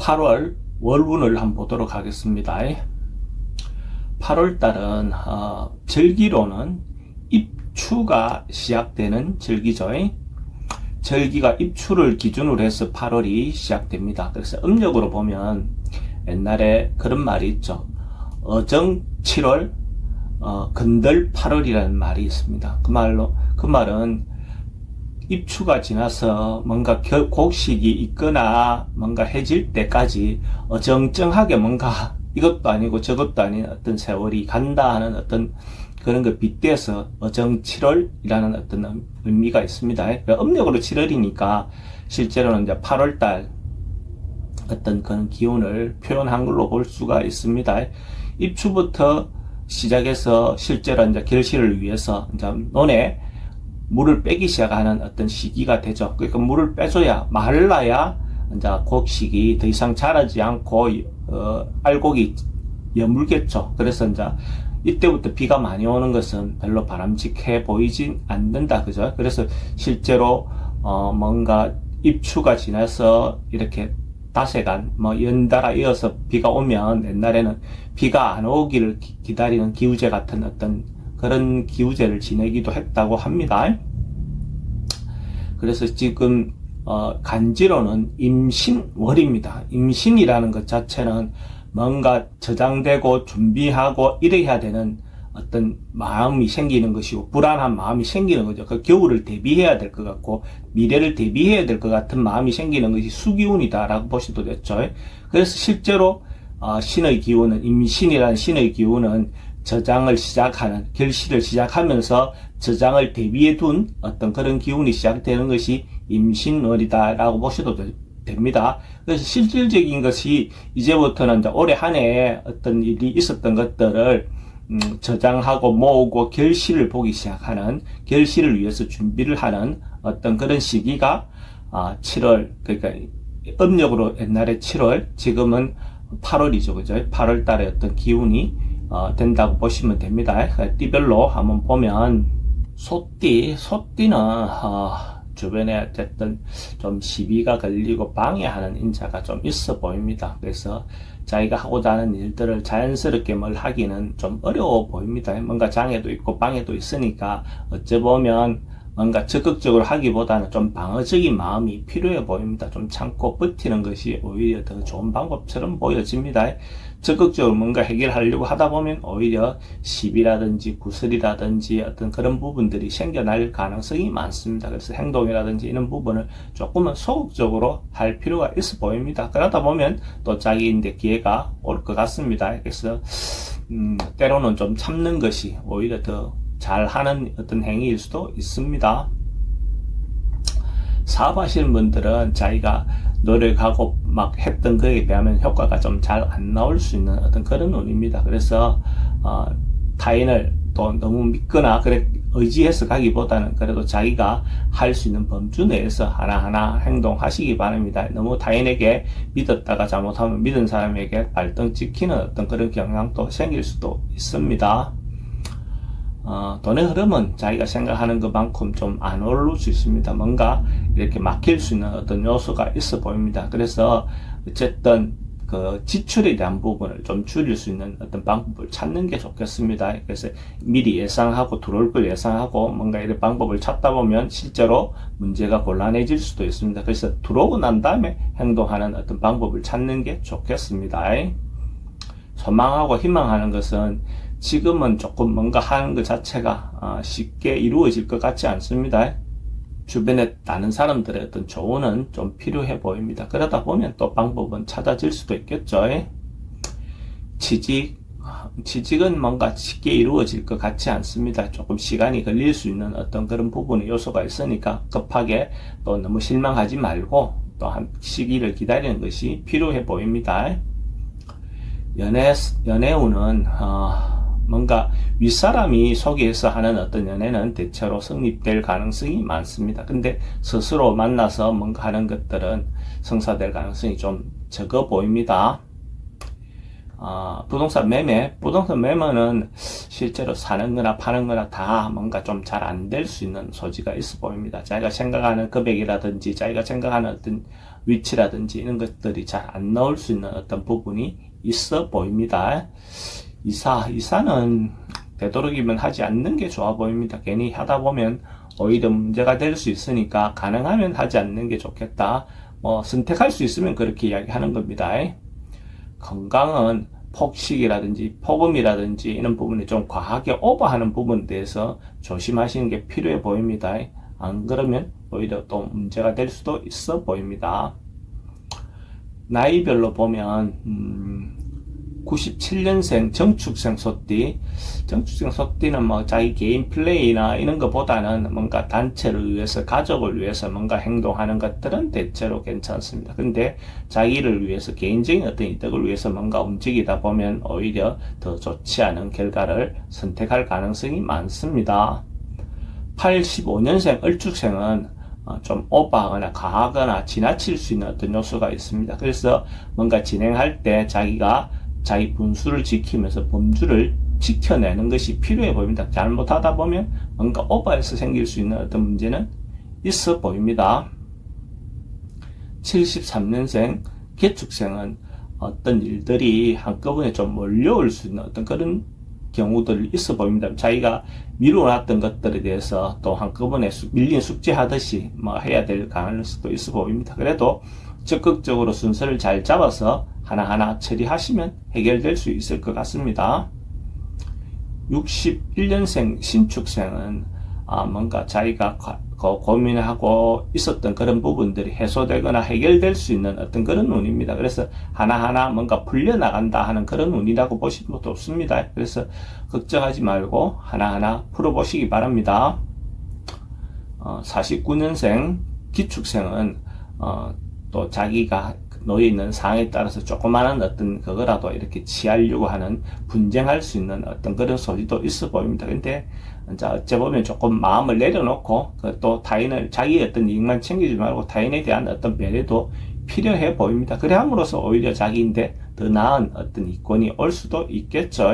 8월 월운을 한번 보도록 하겠습니다. 8월 달은 절기로는 입추가 시작되는 절기죠. 절기가 입추를 기준으로 해서 8월이 시작됩니다. 그래서 음력으로 보면 옛날에 그런 말이 있죠. 어정 7월, 건들 8월이라는 말이 있습니다. 그 말은 입추가 지나서 뭔가 곡식이 있거나 뭔가 해질 때까지 어정쩡하게 뭔가 이것도 아니고 저것도 아닌 어떤 세월이 간다 하는 어떤 그런 걸 빗대서 어정 7월이라는 어떤 의미가 있습니다. 음력으로 7월이니까 실제로는 이제 8월달 어떤 그런 기운을 표현한 걸로 볼 수가 있습니다. 입추부터 시작해서 실제로 이제 결실을 위해서 이제 논에 물을 빼기 시작하는 어떤 시기가 되죠. 그러니까 물을 빼줘야 말라야 이제 곡식이 더 이상 자라지 않고 알곡이 여물겠죠. 그래서 이제 이때부터 비가 많이 오는 것은 별로 바람직해 보이진 않는다, 그죠? 그래서 실제로 뭔가 입추가 지나서 이렇게 닷새간 연달아 이어서 비가 오면 옛날에는 비가 안 오기를 기다리는 기우제 같은 어떤 그런 기우제를 지내기도 했다고 합니다. 그래서 지금 간지로는 임신월입니다. 임신이라는 것 자체는 뭔가 저장되고 준비하고 이래야 되는 어떤 마음이 생기는 것이고 불안한 마음이 생기는 거죠. 그 겨울을 대비해야 될 것 같고 미래를 대비해야 될 것 같은 마음이 생기는 것이 수기운이다라고 보셔도 됐죠. 그래서 실제로 신의 기운은 임신이라는 신의 기운은 저장을 시작하는 결실을 시작하면서 저장을 대비해 둔 어떤 그런 기운이 시작되는 것이 임신월이다라고 보셔도 됩니다. 그래서 실질적인 것이 이제부터는 이제 올해 한 해에 어떤 일이 있었던 것들을 저장하고 모으고 결실을 보기 시작하는 결실을 위해서 준비를 하는 어떤 그런 시기가 7월 그러니까 음력으로 옛날에 7월 지금은 8월이죠, 그죠? 8월 달에 어떤 기운이 된다고 보시면 됩니다. 띠별로 한번 보면 소띠는 주변에 어쨌든 좀 시비가 걸리고 방해하는 인자가 좀 있어 보입니다. 그래서 자기가 하고자 하는 일들을 자연스럽게 뭘 하기는 좀 어려워 보입니다. 뭔가 장애도 있고 방해도 있으니까 어찌 보면 뭔가 적극적으로 하기보다는 좀 방어적인 마음이 필요해 보입니다. 좀 참고 버티는 것이 오히려 더 좋은 방법처럼 보여집니다. 적극적으로 뭔가 해결하려고 하다 보면 오히려 시비라든지 구설이라든지 어떤 그런 부분들이 생겨날 가능성이 많습니다. 그래서 행동이라든지 이런 부분을 조금은 소극적으로 할 필요가 있어 보입니다. 그러다 보면 또 자기인데 기회가 올 것 같습니다. 그래서 때로는 좀 참는 것이 오히려 더 잘하는 어떤 행위일 수도 있습니다. 사업하시는 분들은 자기가 노력하고 막 했던 거에 비하면 효과가 좀 잘 안 나올 수 있는 어떤 그런 운입니다. 그래서 타인을 또 너무 믿거나 그래 의지해서 가기보다는 그래도 자기가 할 수 있는 범주 내에서 하나하나 행동하시기 바랍니다. 너무 타인에게 믿었다가 잘못하면 믿은 사람에게 발등 찍히는 어떤 그런 경향도 생길 수도 있습니다. 돈의 흐름은 자기가 생각하는 것만큼 좀 안 오를 수 있습니다. 뭔가 이렇게 막힐 수 있는 어떤 요소가 있어 보입니다. 그래서 어쨌든 그 지출에 대한 부분을 좀 줄일 수 있는 어떤 방법을 찾는 게 좋겠습니다. 그래서 미리 예상하고 들어올 걸 예상하고 뭔가 이런 방법을 찾다 보면 실제로 문제가 곤란해질 수도 있습니다. 그래서 들어오고 난 다음에 행동하는 어떤 방법을 찾는 게 좋겠습니다. 소망하고 희망하는 것은 지금은 조금 뭔가 하는 것 자체가 쉽게 이루어질 것 같지 않습니다. 주변에 다른 사람들의 어떤 조언은 좀 필요해 보입니다. 그러다 보면 또 방법은 찾아질 수도 있겠죠. 취직은 뭔가 쉽게 이루어질 것 같지 않습니다. 조금 시간이 걸릴 수 있는 어떤 그런 부분의 요소가 있으니까 급하게 또 너무 실망하지 말고 또 한 시기를 기다리는 것이 필요해 보입니다. 연애운은 뭔가 윗사람이 속에서 하는 어떤 연애는 대체로 성립될 가능성이 많습니다. 근데 스스로 만나서 뭔가 하는 것들은 성사될 가능성이 좀 적어 보입니다. 부동산 매매는 실제로 사는 거나 파는 거나 다 뭔가 좀 잘 안 될 수 있는 소지가 있어 보입니다. 자기가 생각하는 금액이라든지 자기가 생각하는 어떤 위치라든지 이런 것들이 잘 안 나올 수 있는 어떤 부분이 있어 보입니다. 이사는 되도록이면 하지 않는 게 좋아 보입니다. 괜히 하다 보면 오히려 문제가 될 수 있으니까 가능하면 하지 않는 게 좋겠다. 선택할 수 있으면 그렇게 이야기하는 겁니다. 건강은 폭식이라든지 폭음이라든지 이런 부분이 좀 과하게 오버하는 부분에 대해서 조심하시는 게 필요해 보입니다. 안 그러면 오히려 또 문제가 될 수도 있어 보입니다. 나이별로 보면 97년생 정축생 소띠는 뭐 자기 개인 플레이나 이런 것보다는 뭔가 단체를 위해서, 가족을 위해서 뭔가 행동하는 것들은 대체로 괜찮습니다. 근데 자기를 위해서, 개인적인 어떤 이득을 위해서 뭔가 움직이다 보면 오히려 더 좋지 않은 결과를 선택할 가능성이 많습니다. 85년생 을축생은 좀 오버하거나 과하거나 지나칠 수 있는 어떤 요소가 있습니다. 그래서 뭔가 진행할 때 자기 분수를 지키면서 범주를 지켜내는 것이 필요해 보입니다. 잘못하다 보면 뭔가 오버해서 생길 수 있는 어떤 문제는 있어 보입니다. 73년생 개축생은 어떤 일들이 한꺼번에 좀 몰려올 수 있는 어떤 그런 경우들이 있어 보입니다. 자기가 미뤄놨던 것들에 대해서 또 한꺼번에 밀린 숙제하듯이 해야 될 가능성도 있어 보입니다. 그래도 적극적으로 순서를 잘 잡아서 하나하나 처리하시면 해결될 수 있을 것 같습니다. 61년생 신축생은 뭔가 자기가 고민하고 있었던 그런 부분들이 해소되거나 해결될 수 있는 어떤 그런 운입니다. 그래서 하나하나 뭔가 풀려나간다 하는 그런 운이라고 보시는 것도 없습니다. 그래서 걱정하지 말고 하나하나 풀어보시기 바랍니다. 49년생 기축생은 또 자기가 놓여 있는 상황에 따라서 조그마한 어떤 그거라도 이렇게 취하려고 하는, 분쟁할 수 있는 어떤 그런 소리도 있어 보입니다. 근데 어째 보면 조금 마음을 내려놓고 또 타인을, 자기의 어떤 이익만 챙기지 말고 타인에 대한 어떤 배려도 필요해 보입니다. 그래 함으로써 오히려 자기인데 더 나은 어떤 이권이 올 수도 있겠죠.